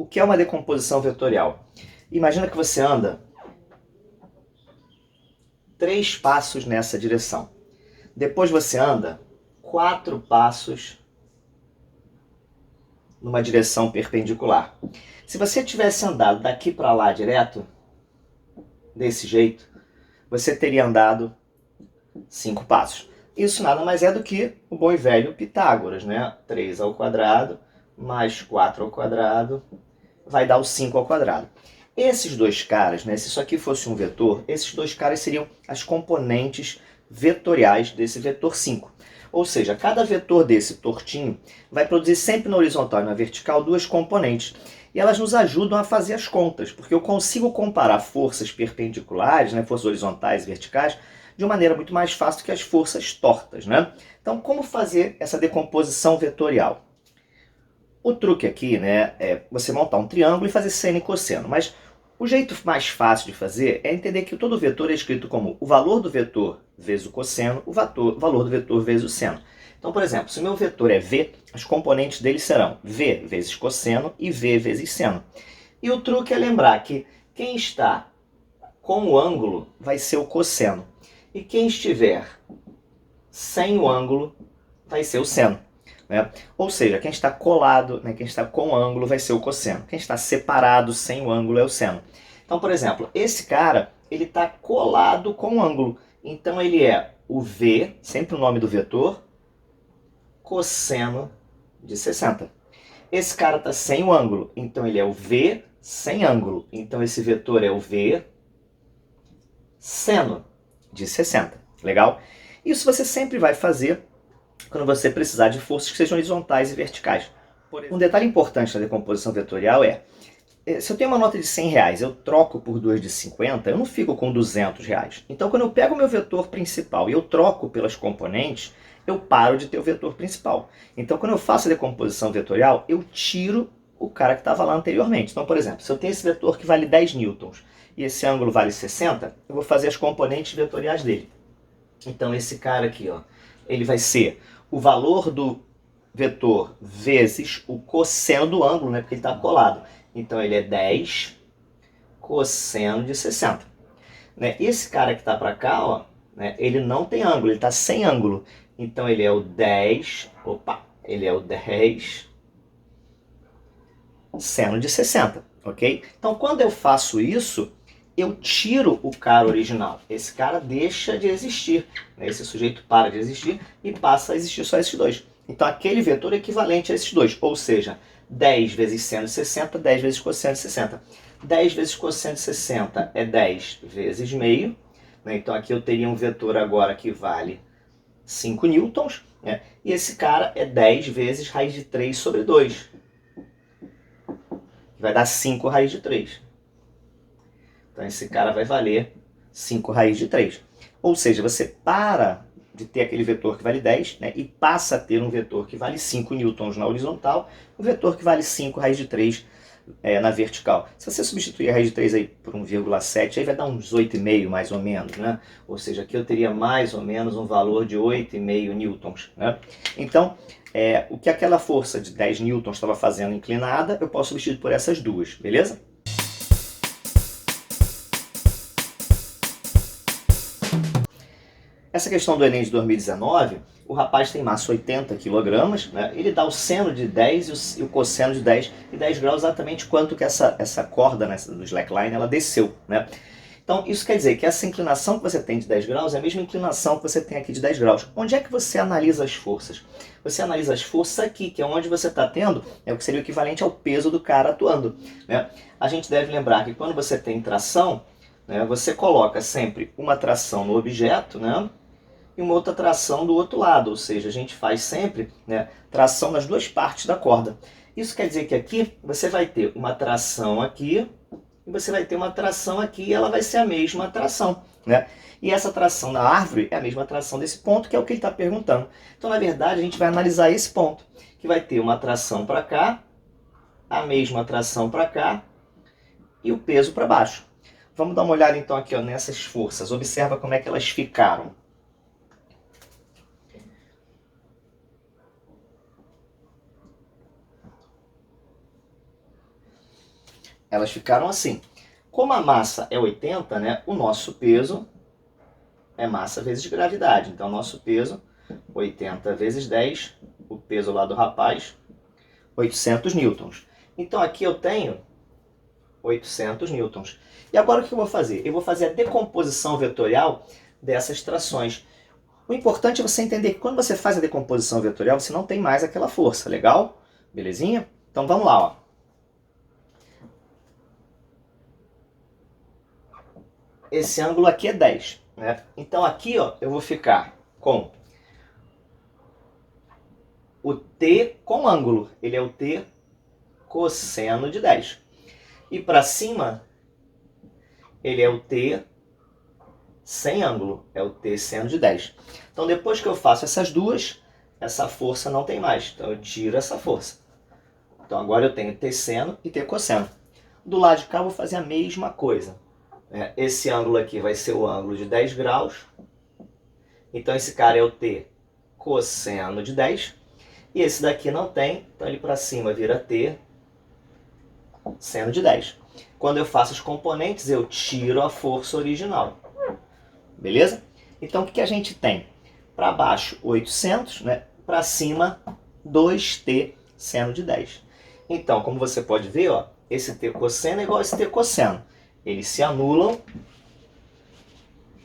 que é uma decomposição vetorial? Imagina que você anda 3 passos nessa direção. Depois você anda 4 passos numa direção perpendicular. Se você tivesse andado daqui para lá direto, desse jeito, você teria andado 5 passos. Isso nada mais é do que o bom e velho Pitágoras, né? 3 ao quadrado mais 4 ao quadrado vai dar o 5 ao quadrado. Esses dois caras, né, se isso aqui fosse um vetor, esses dois caras seriam as componentes vetoriais desse vetor 5. Ou seja, cada vetor desse tortinho vai produzir sempre na horizontal e na vertical duas componentes. E elas nos ajudam a fazer as contas, porque eu consigo comparar forças perpendiculares, né, forças horizontais e verticais, de uma maneira muito mais fácil do que as forças tortas, né? Então, como fazer essa decomposição vetorial? O truque aqui, né, é você montar um triângulo e fazer seno e cosseno, mas o jeito mais fácil de fazer é entender que todo vetor é escrito como o valor do vetor vezes o cosseno, o valor do vetor vezes o seno. Então, por exemplo, se o meu vetor é v, as componentes dele serão v vezes cosseno e v vezes seno. E o truque é lembrar que quem está com o ângulo vai ser o cosseno, e quem estiver sem o ângulo vai ser o seno. Né? Ou seja, quem está colado, né, quem está com o ângulo vai ser o cosseno. Quem está separado sem o ângulo é o seno. Então, por exemplo, esse cara ele está colado com o ângulo. Então ele é o v, sempre o nome do vetor, cosseno de 60. Esse cara está sem o ângulo, então ele é o v sem ângulo. Então esse vetor é o v seno de 60. Legal? Isso você sempre vai fazer quando você precisar de forças que sejam horizontais e verticais. Um detalhe importante na decomposição vetorial é, se eu tenho uma nota de 100 reais, eu troco por duas de 50, eu não fico com 200 reais. Então, quando eu pego o meu vetor principal e eu troco pelas componentes, eu paro de ter o vetor principal. Então, quando eu faço a decomposição vetorial, eu tiro o cara que estava lá anteriormente. Então, por exemplo, se eu tenho esse vetor que vale 10 newtons e esse ângulo vale 60, eu vou fazer as componentes vetoriais dele. Então, esse cara aqui, ó, ele vai ser o valor do vetor vezes o cosseno do ângulo, né, porque ele está colado. Então, ele é 10 cosseno de 60. Né? Esse cara que está para cá, ó, né, ele não tem ângulo, ele está sem ângulo. Então, ele é o 10, ele é o 10 seno de 60, ok? Então, quando eu faço isso, eu tiro o cara original. Esse cara deixa de existir. Né? Esse sujeito para de existir e passa a existir só esses dois. Então, aquele vetor é equivalente a esses dois. Ou seja, 10 vezes seno de 60, 10 vezes cosseno de 60. 10 vezes cosseno de 60 é 10 vezes meio. Né? Então, aqui eu teria um vetor agora que vale 5 newtons. Né? E esse cara é 10 vezes raiz de 3 sobre 2. Que vai dar 5 raiz de 3. Então esse cara vai valer 5 raiz de 3. Ou seja, você para de ter aquele vetor que vale 10, né, e passa a ter um vetor que vale 5 newtons na horizontal, um vetor que vale 5 raiz de 3 na vertical. Se você substituir a raiz de 3 aí por 1,7, aí vai dar uns 8,5 mais ou menos. Né? Ou seja, aqui eu teria mais ou menos um valor de 8,5 newtons. Né? Então, o que aquela força de 10 newtons estava fazendo inclinada, eu posso substituir por essas duas, beleza? Essa questão do Enem de 2019, o rapaz tem massa 80 kg, né? Ele dá o seno de 10 e o cosseno de 10 e 10 graus exatamente quanto que essa corda, né, do slackline ela desceu. Né? Então isso quer dizer que essa inclinação que você tem de 10 graus é a mesma inclinação que você tem aqui de 10 graus. Onde é que você analisa as forças? Você analisa as forças aqui, que é onde você está tendo, é o que seria o equivalente ao peso do cara atuando. Né? A gente deve lembrar que quando você tem tração, né, você coloca sempre uma tração no objeto, né, e uma outra tração do outro lado, ou seja, a gente faz sempre, né, tração nas duas partes da corda. Isso quer dizer que aqui você vai ter uma tração aqui e você vai ter uma tração aqui e ela vai ser a mesma tração. Né? E essa tração da árvore é a mesma tração desse ponto, que é o que ele está perguntando. Então, na verdade, a gente vai analisar esse ponto, que vai ter uma tração para cá, a mesma tração para cá e o peso para baixo. Vamos dar uma olhada então aqui, ó, nessas forças. Observa como é que elas ficaram. elas ficaram assim. Como a massa é 80, né, o nosso peso é massa vezes gravidade. Então, nosso peso, 80 vezes 10, o peso lá do rapaz, 800 newtons. Então, aqui eu tenho 800 newtons. E agora o que eu vou fazer? Eu vou fazer a decomposição vetorial dessas trações. O importante é você entender que quando você faz a decomposição vetorial, você não tem mais aquela força, legal? Belezinha? Então vamos lá, ó. Esse ângulo aqui é 10, né? Então aqui, ó, eu vou ficar com o t com ângulo. Ele é o t cosseno de 10. E para cima, ele é o t sem ângulo. É o t seno de 10. Então depois que eu faço essas duas, essa força não tem mais. Então eu tiro essa força. Então agora eu tenho t seno e t cosseno. Do lado de cá eu vou fazer a mesma coisa. Esse ângulo aqui vai ser o ângulo de 10 graus. Então esse cara é o t cosseno de 10. E esse daqui não tem, então ele para cima vira t seno de 10. Quando eu faço os componentes, eu tiro a força original. Beleza? Então o que a gente tem? Para baixo 800, né? Para cima 2t seno de 10. Então, como você pode ver, ó, esse t cosseno é igual a esse t cosseno. Eles se anulam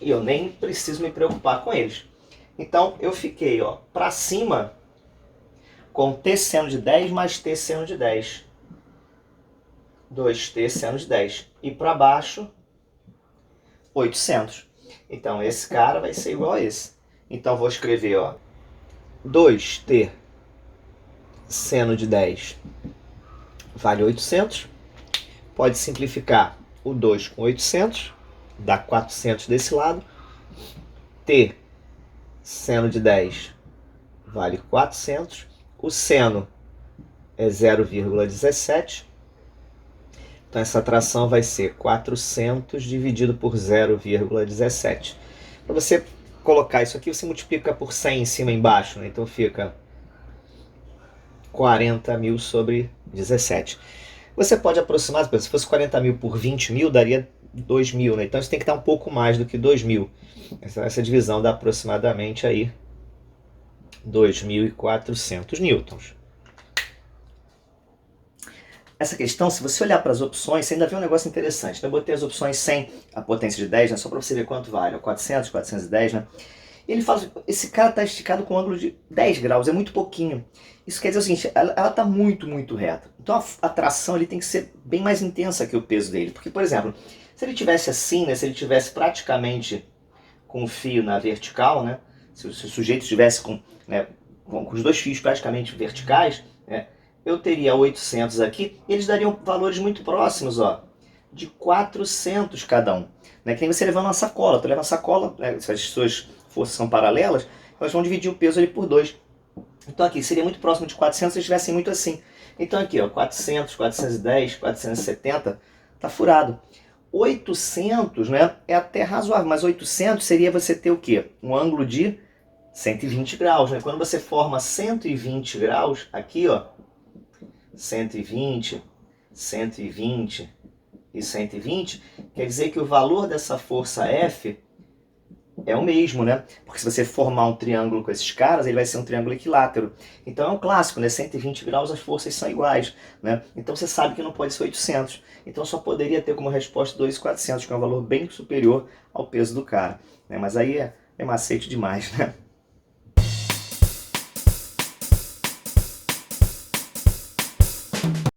e eu nem preciso me preocupar com eles. Então, eu fiquei para cima com t seno de 10 mais t seno de 10. 2t seno de 10. E para baixo, 800. Então, esse cara vai ser igual a esse. Então, vou escrever 2t seno de 10 vale 800. Pode simplificar o 2 com 800, dá 400 desse lado. T seno de 10 vale 400. O seno é 0,17. Então essa tração vai ser 400 dividido por 0,17. Para você colocar isso aqui, você multiplica por 100 em cima e embaixo, né? Então fica 40.000 sobre 17. Você pode aproximar, se fosse 40.000 por 20.000, daria 2.000, né? Então isso tem que dar um pouco mais do que 2.000. Essa divisão dá aproximadamente aí 2.400 newtons. Essa questão, se você olhar para as opções, você ainda vê um negócio interessante. Eu botei as opções sem a potência de 10, né? Só para você ver quanto vale. 400, 410, né? E ele fala, esse cara está esticado com um ângulo de 10 graus, é muito pouquinho. Isso quer dizer o seguinte, ela está muito, muito reta. Então a tração ele tem que ser bem mais intensa que o peso dele. Porque, por exemplo, se ele tivesse assim, né? Se ele tivesse praticamente com o fio na vertical, né? Se o sujeito estivesse com os dois fios praticamente verticais, né? Eu teria 800 aqui, e eles dariam valores muito próximos, de 400 cada um. Né? Que nem você levando uma sacola. Tu leva uma sacola, né? Se as suas forças são paralelas, elas vão dividir o peso ali por 2. Então aqui seria muito próximo de 400 se estivessem muito assim. Então aqui, 400, 410, 470, tá furado. 800, né, é até razoável, mas 800 seria você ter o quê? Um ângulo de 120 graus, né? Quando você forma 120 graus, aqui, 120, 120 e 120, quer dizer que o valor dessa força F é o mesmo, né? Porque se você formar um triângulo com esses caras, ele vai ser um triângulo equilátero. Então é um clássico, né? 120 graus as forças são iguais, né? Então você sabe que não pode ser 800. Então só poderia ter como resposta 2.400, que é um valor bem superior ao peso do cara, né? Mas aí é macete demais, né?